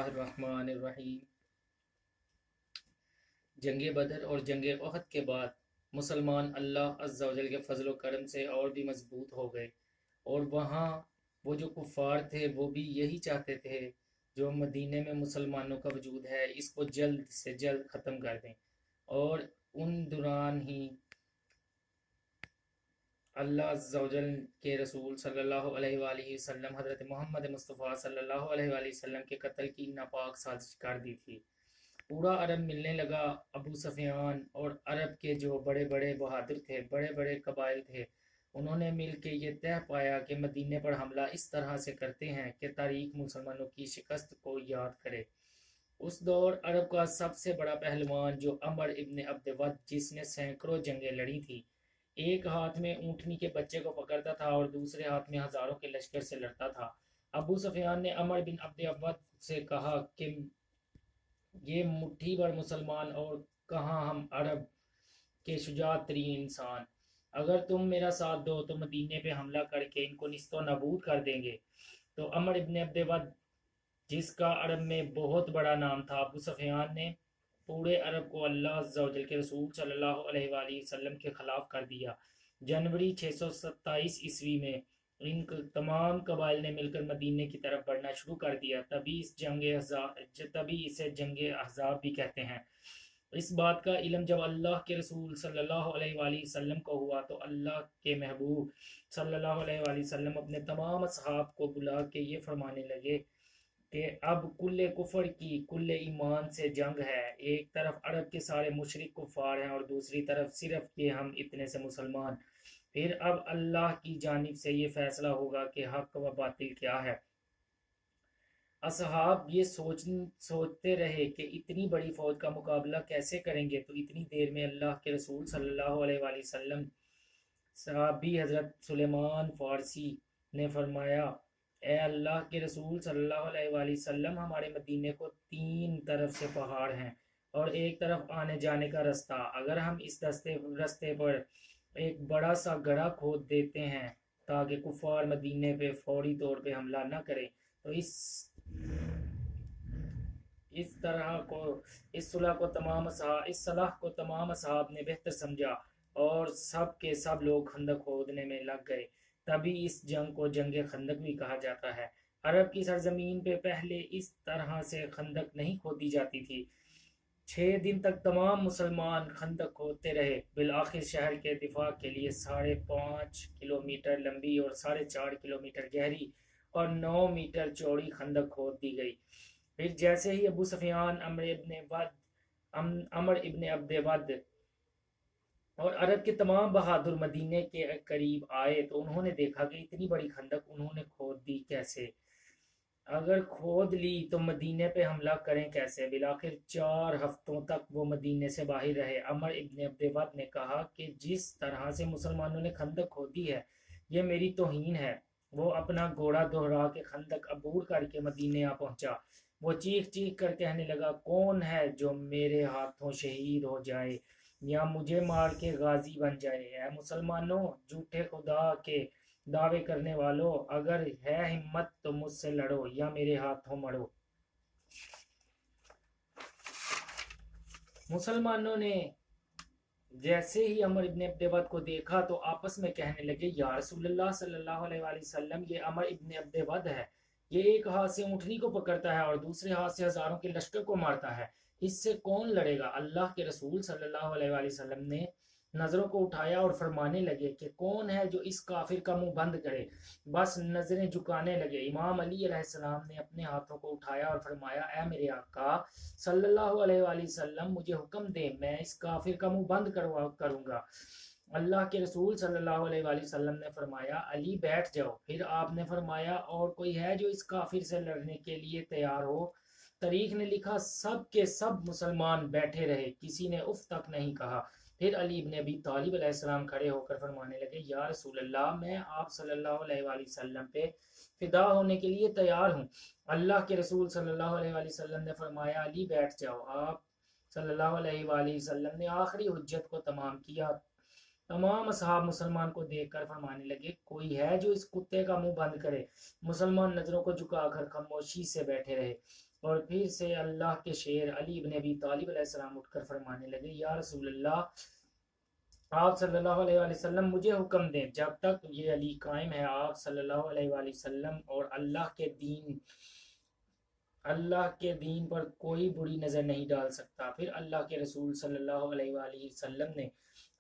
बिस्मिल्लाहिर्रहमानिर्रहीम। जंग बदर और जंग उहद के बाद मुसलमान अल्लाह अज़्ज़ा वजल के फजल करम से और भी मजबूत हो गए। और वहाँ वो जो कुफ़ार थे वो भी यही चाहते थे जो मदीने में मुसलमानों का वजूद है इसको जल्द से जल्द ख़त्म कर दें। और उन दौरान ही अल्लाह अज़्ज़ा वजल के रसूल सल्लल्लाहु अलैहि वसल्लम हज़रत मोहम्मद मुस्तफ़ा सल्लल्लाहु अलैहि वसल्लम के कत्ल की नापाक साजिश कर दी थी। पूरा अरब मिलने लगा। अबू सफियान और अरब के जो बड़े बड़े बहादुर थे, बड़े बड़े कबाइल थे, उन्होंने मिल के ये तय पाया कि मदीने पर हमला इस तरह से करते हैं कि तारीख मुसलमानों की शिकस्त को याद करे। उस दौर अरब का सबसे बड़ा पहलवान जो अमर इब्न अब्द वद, जिसने सैकड़ों जंगें लड़ी थी, एक हाथ में ऊँटनी के बच्चे को पकड़ता था और दूसरे हाथ में हजारों के लश्कर से लड़ता था। अबू सफियान ने अमर बिन अब्द अवद से कहा कि ये मुट्ठी भर मुसलमान और कहाँ हम अरब के शुजाअत तरीन इंसान, अगर तुम मेरा साथ दो तो मदीने पे हमला करके इनको निस्तो नाबूद कर देंगे। तो अमर इब्न अब्द वद, जिसका अरब में बहुत बड़ा नाम था, अबू सफियान ने पूरे अरब को अल्लाह अज़्ज़ा वजल के रसूल सल्लल्लाहु अलैहि वसल्लम के खिलाफ कर दिया। जनवरी 627 ईस्वी में इन तमाम कबाइल ने मिलकर मदीने की तरफ बढ़ना शुरू कर दिया। तभी इसे जंग अहज़ाब भी कहते हैं। इस बात का इल्म जब अल्लाह के रसूल सल्लल्लाहु अलैहि वसल्लम को हुआ तो अल्लाह के महबूब सल्लल्लाहु अलैहि वसल्लम अपने तमाम असहाब को बुला के ये फरमाने लगे कि अब कुल्ले कुफर की कुल्ले ईमान से जंग है। एक तरफ अरब के सारे मुशरिक कुफार हैं और दूसरी तरफ सिर्फ ये हम इतने से मुसलमान। फिर अब अल्लाह की जानिब से ये फैसला होगा कि हक व बातिल क्या है। असहाब ये सोचते रहे कि इतनी बड़ी फौज का मुकाबला कैसे करेंगे। तो इतनी देर में अल्लाह के रसूल सल्लल्लाहु अलैहि वसल्लम सहाबी हज़रत सुलेमान फ़ारसी ने फरमाया, ए अल्लाह के रसूल सल्लल्लाहु अलैहि वसल्लम, हमारे मदीने को तीन तरफ से पहाड़ हैं और एक तरफ आने जाने का रास्ता। अगर हम इस रास्ते पर एक बड़ा सा गड्ढा खोद देते हैं ताकि कुफार मदीने पे फौरी तौर पे हमला न करें, तो इस तरह को इस सलाह को तमाम असहाब ने बेहतर समझा और सब के सब लोग खंदक खोदने में लग गए। तभी इस जंग को जंग खंदक भी कहा जाता है। अरब की सरजमीन पे पहले इस तरह से खंदक नहीं खोदी जाती थी। 6 दिन तक तमाम मुसलमान खंदक खोदते रहे। बिल आखिर शहर के दिफा के लिए 5.5 किलोमीटर लंबी और 4.5 किलोमीटर गहरी और 9 मीटर चौड़ी खंदक खोद दी गई। फिर जैसे ही अबू सफियान, अमर इब्न अब्द वद और अरब के तमाम बहादुर मदीने के करीब आए तो उन्होंने देखा कि इतनी बड़ी खंदक उन्होंने खोद दी कैसे। अगर खोद ली तो मदीने पे हमला करें कैसे। बिलाखिर 4 हफ्तों तक वो मदीने से बाहर रहे। अमर इब्न अब्द वद ने कहा कि जिस तरह से मुसलमानों ने खंदक खोदी है ये मेरी तौहीन है। वो अपना घोड़ा दोहरा के खंदक अबूर करके मदीने आ पहुंचा। वो चीख चीख कर कहने लगा, कौन है जो मेरे हाथों शहीद हो जाए या मुझे मार के गाजी बन जाए। ऐ मुसलमानों, झूठे खुदा के दावे करने वालों, अगर है हिम्मत तो मुझसे लड़ो या मेरे हाथों मरो। मुसलमानों ने जैसे ही अमर इब्न अब्द वद को देखा तो आपस में कहने लगे, या रसूलल्लाह सल्लल्लाहु अलैहि वसल्लम, ये अमर इब्न अब्द वद है। ये एक हाथ से ऊँटनी को पकड़ता है और दूसरे हाथ से हजारों के लश्कर को मारता है। इससे कौन लड़ेगा। अल्लाह के रसूल सल्लल्लाहु अलैहि वसल्लम ने नजरों को उठाया और फरमाने लगे कि कौन है जो इस काफिर का मुंह बंद करे। बस नजरें झुकाने लगे। इमाम अली अलैहिस्सलाम ने अपने हाथों को उठाया और फरमाया, ए मेरे आका सल्लल्लाहु अलैहि वसल्लम, मुझे हुक्म दे, मैं इस काफिर का मुंह बंद करूंगा। अल्लाह के रसूल सल्लल्लाहु अलैहि वसल्लम ने फरमाया, अली बैठ जाओ। फिर आपने फरमाया, और कोई है जो इस काफिर से लड़ने के लिए तैयार हो। तारीख ने लिखा, सब के सब मुसलमान बैठे रहे, किसी ने उफ तक नहीं कहा। फिर अली इब्न अबी तालिब अलैहिस्सलाम खड़े होकर फरमाने लगे, या रसूल अल्लाह, मैं आप सल्लल्लाहु अलैहि वसल्लम पे फिदा होने के लिए तैयार हूँ। अल्लाह के रसूल सल्लल्लाहु अलैहि वसल्लम ने फरमाया, अली बैठ जाओ। आप सल्लल्लाहु अलैहि वसल्लम ने आखिरी हुज्जत को तमाम किया। तमाम असहाब मुसलमान को देखकर फरमाने लगे, कोई है जो इस कुत्ते का मुंह बंद करे। मुसलमान नजरों को झुकाकर खामोशी से बैठे रहे। और फिर से अल्लाह के शेर अली इब्न अबी तालिब अलैहिस्सलाम उठकर फरमाने लगे, या रसूल अल्लाह, आप सल्लल्लाहु अलैहि वसल्लम मुझे हुक्म दें। जब तक ये अली कायम है, आप सल्लल्लाहु अलैहि वसल्लम और अल्लाह के दीन पर कोई बुरी नज़र नहीं डाल सकता। फिर अल्लाह के रसूल सल्लल्लाहु अलैहि वसल्लम ने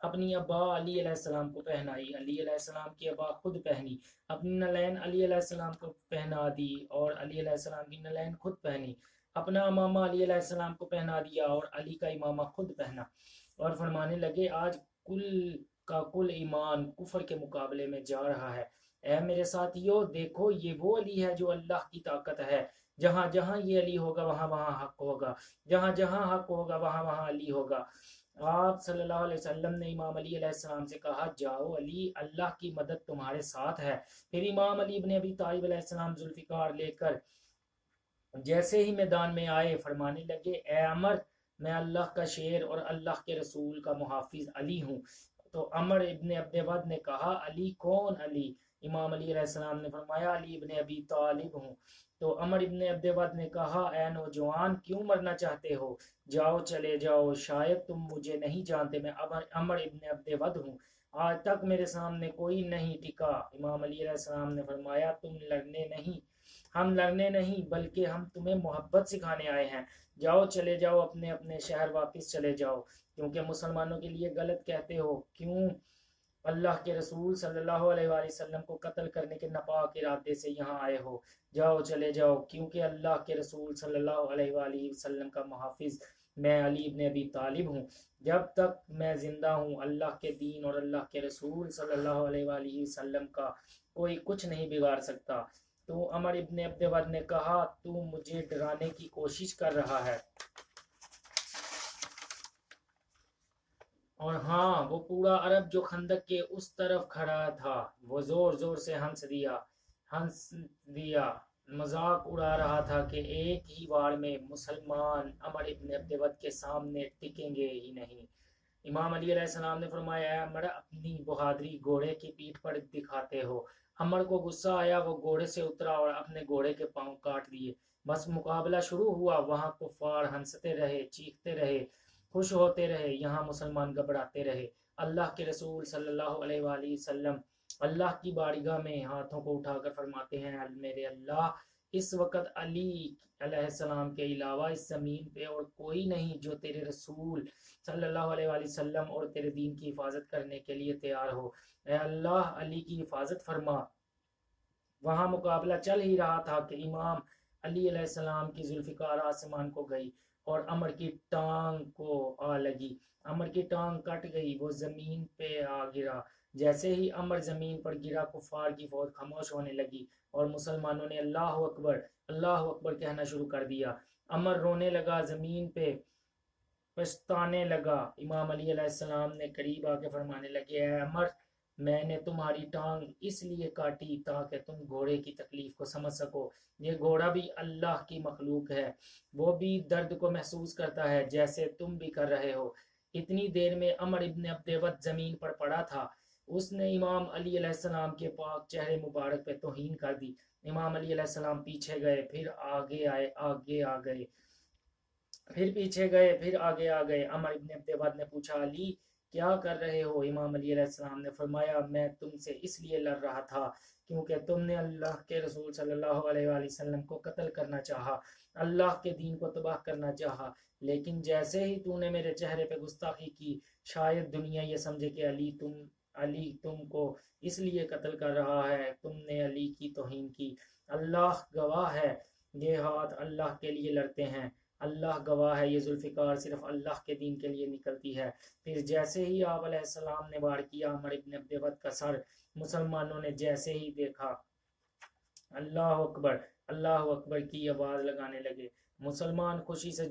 अपनी अब्बा अली अलैहिस्सलाम को पहनाई, अली अलैहिस्सलाम की अब्बा खुद पहनी, अपनी नलैन अली अलैहिस्सलाम को पहना दी और अली अलैहिस्सलाम की नलैन खुद पहनी, अपना इमामा अली अलैहिस्सलाम को पहना दिया और अली का इमामा खुद पहना, और फरमाने लगे, आज कुल का कुल ईमान कुफर के मुकाबले में जा रहा है। ऐ मेरे साथियों, देखो ये वो अली है जो अल्लाह की ताकत है। जहां जहां ये अली होगा वहां वहां हक होगा, जहां जहां हक होगा वहां वहां अली होगा। आप सल्लल्लाहु अलैहि वसल्लम ने इमाम अली अलैहिस्सलाम से कहा, जाओ अली, अल्लाह की मदद तुम्हारे साथ है। फिर इमाम अली इब्न अबी तालिब अलैहिस्सलाम जुल्फिकार लेकर जैसे ही मैदान में आए, फरमाने लगे, ए अमर, मैं अल्लाह का शेर और अल्लाह के रसूल का मुहाफिज अली हूँ। तो अमर इब्न अब्दे ने कहा, अली कौन अली? इमाम अली अलैहिस्सलाम ने फरमाया, अली इब्न अबी तालिब हूँ। तो अमर इब्न अब्दे ने कहा, ए नौजवान, क्यों मरना चाहते हो? जाओ, चले जाओ, शायद तुम मुझे नहीं जानते, मैं अमर इब्न अब्दे हूँ। आज तक मेरे सामने कोई नहीं टिका। इमाम अली अलैहिस्सलाम ने फरमाया, हम लड़ने नहीं बल्कि हम तुम्हें मोहब्बत सिखाने आए हैं। जाओ, चले जाओ, अपने अपने शहर वापस चले जाओ, क्योंकि मुसलमानों के लिए गलत कहते हो। क्यों अल्लाह के रसूल सल्लल्लाहु अलैहि वसल्लम को कत्ल करने के नापाक इरादे से यहाँ आए हो? जाओ, चले जाओ, क्योंकि अल्लाह के रसूल सल्लल्लाहु अलैहि वसल्लम का मुहाफिज मैं अली इब्न अबी तालिब हूँ। जब तक मैं जिंदा हूँ, अल्लाह के दीन और अल्लाह के रसूल सल्लल्लाहु अलैहि वसल्लम का कोई कुछ नहीं बिगाड़ सकता। तो अमर इब्न अब्दे ने कहा, तू मुझे डराने की कोशिश कर रहा है। और हाँ, वो पूरा अरब जो खंदक के उस तरफ खड़ा था, वो जोर जोर से हंस दिया, मजाक उड़ा रहा था कि एक ही बार में मुसलमान अमर इब्न अब्दे के सामने टिकेंगे ही नहीं। इमाम अली अलैहिस्सलाम ने फरमाया, अमर, अपनी बहादुरी घोड़े की पीठ पर दिखाते हो। अमर को गुस्सा आया, वो घोड़े से उतरा और अपने घोड़े के पांव काट दिए। बस मुकाबला शुरू हुआ। वहां कुफार हंसते रहे, चीखते रहे, खुश होते रहे, यहाँ मुसलमान घबराते रहे। अल्लाह के रसूल सल्लल्लाहु अलैहि वसल्लम अल्लाह की बारगाह में हाथों को उठाकर फरमाते हैं, मेरे अल्लाह, इस वक्त अली अलैहिस्सलाम के अलावा इस जमीन पे और कोई नहीं जो तेरे रसूल सल्लल्लाहु अलैहि वसल्लम और तेरे दीन की हिफाजत करने के लिए तैयार हो। ऐ अल्लाह, अली की हिफाजत फरमा। वहां मुकाबला चल ही रहा था कि इमाम अली अलैहिस्सलाम की जुल्फिकार आसमान को गई और अमर की टांग को आ लगी। अमर की टांग कट गई, वो जमीन पे आ गिरा। जैसे ही अमर जमीन पर गिरा, कुफार की फौज खामोश होने लगी और मुसलमानों ने अल्लाह अकबर कहना शुरू कर दिया। अमर रोने लगा, जमीन पे पछताने लगा। इमाम अली अलैहिस्सलाम ने करीब आके फरमाने लगे, "ऐ अमर, मैंने तुम्हारी टांग इसलिए काटी ताकि तुम घोड़े की तकलीफ को समझ सको। ये घोड़ा भी अल्लाह की मखलूक है, वो भी दर्द को महसूस करता है जैसे तुम भी कर रहे हो।" इतनी देर में अमर इब्न अब्देवत जमीन पर पड़ा था। उसने इमाम अली अलैहिस्सलाम के पाक चेहरे मुबारक पे तौहीन कर दी। इमाम अली अलैहिस्सलाम पीछे गए, फिर आगे आ गए, फिर पीछे गए, फिर आगे आ गए। अमर इब्न अब्दे ने पूछा, अली, क्या कर रहे हो? इमाम अली अलैहिस्सलाम ने फरमाया, मैं तुमसे इसलिए लड़ रहा था क्योंकि तुमने अल्लाह के रसूल सल्लल्लाहु अलैहि वसल्लम को कत्ल करना चाहा, अल्लाह के दीन को तबाह करना चाहा। लेकिन जैसे ही तूने मेरे चेहरे पे गुस्ताखी की, शायद दुनिया ये समझे कि अली तुमको इसलिए कत्ल कर रहा है, तुमने अली की तौहीन की। अल्लाह गवाह है, ये हाथ अल्लाह के लिए लड़ते हैं। अल्लाह गवाह है, ये जुल्फिकार सिर्फ अल्लाह के दीन के लिए निकलती है। फिर जैसे ही आप अलैहिस्सलाम ने वार किया, अमर इब्न अब्देवत का सर, मुसलमानों ने जैसे ही देखा, अल्लाह अकबर की आवाज लगाने लगे। मुसलमान खुशी से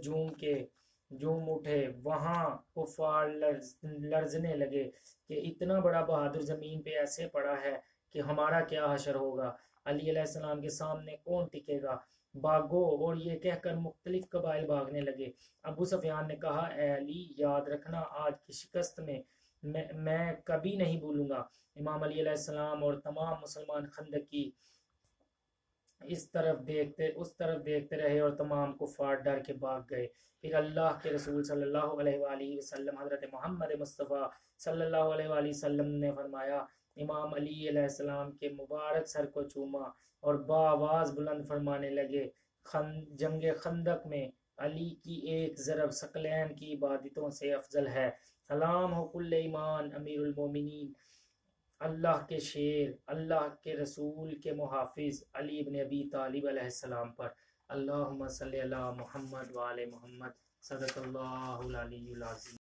झूम उठे। वहां कुफार लर्जने लगे कि इतना बड़ा बहादुर जमीन पे ऐसे पड़ा है कि हमारा क्या हशर होगा, अली अलैहिस्सलाम के सामने कौन टिकेगा, भागो। और ये कहकर मुख्तलिफ कबाइल भागने लगे। अबू सुफियान ने कहा, ए अली, याद रखना, आज की शिकस्त में मैं कभी नहीं भूलूंगा। इमाम अली अलैहिस्सलाम और तमाम मुसलमान खंदक की इस तरफ देखते उस तरफ देखते रहे और तमाम कुफ़ार डर के भाग गए। फिर अल्लाह के रसूल सल्लल्लाहु अलैहि वसल्लम हज़रत मोहम्मद मुस्तफ़ा सल्लल्लाहु अलैहि वसल्लम ने फरमाया, इमाम अली अलैहिस्सलाम के मुबारक सर को चूमा और बाआवाज़ बुलंद फरमाने लगे, जंग खंदक में अली की एक ज़रब सकलैन की इबादतों से अफजल है। सलाम हो कुल्ले ईमान अमीरुल मोमिनीन, अल्लाह के शेर, अल्लाह के रसूल के मुहाफिज अली इब्न अबी तालिब अलैहिस्सलाम पर। अल्लाहुम्मा सल्ली अला मुहम्मद व आले मुहम्मद। सदक़ल्लाहुल अलीयुल अज़ीम।